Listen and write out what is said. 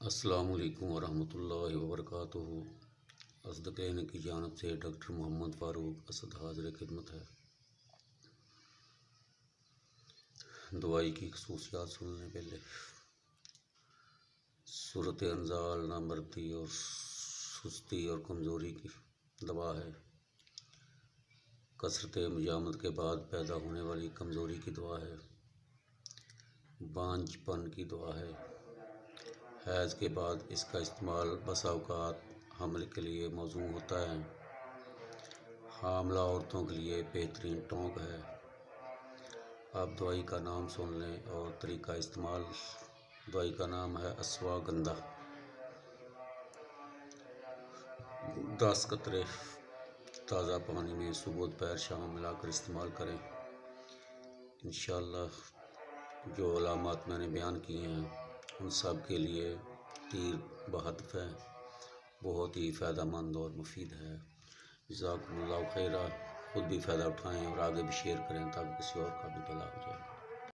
السلام علیکم ورحمۃ اللہ وبرکاتہ۔ اصدق کی جانب سے ڈاکٹر محمد فاروق اسد حاضر خدمت ہے۔ دوائی کی خصوصیات سننے پہلے صورت انزال، نامردی اور سستی اور کمزوری کی دوا ہے۔ کثرت مجامت کے بعد پیدا ہونے والی کمزوری کی دوا ہے۔ بانجھ پن کی دوا ہے۔ حیض کے بعد اس کا استعمال بسا اوقات حمل کے لیے موزوں ہوتا ہے۔ حاملہ عورتوں کے لیے بہترین ٹونک ہے۔ آپ دوائی کا نام سن لیں اور طریقہ استعمال۔ دوائی کا نام ہے اشواگندھا۔ 10 قطرے تازہ پانی میں صبح دوپہر شام ملا کر استعمال کریں۔ انشاءاللہ جو علامات میں نے بیان کیے ہیں ان سب کے لیے تیر بہدف ہے، بہت ہی فائدہ مند اور مفید ہے۔ جزاکم اللہ خیرہ۔ خود بھی فائدہ اٹھائیں اور آگے بھی شیئر کریں تاکہ کسی اور کا بھی بھلا ہو جائے۔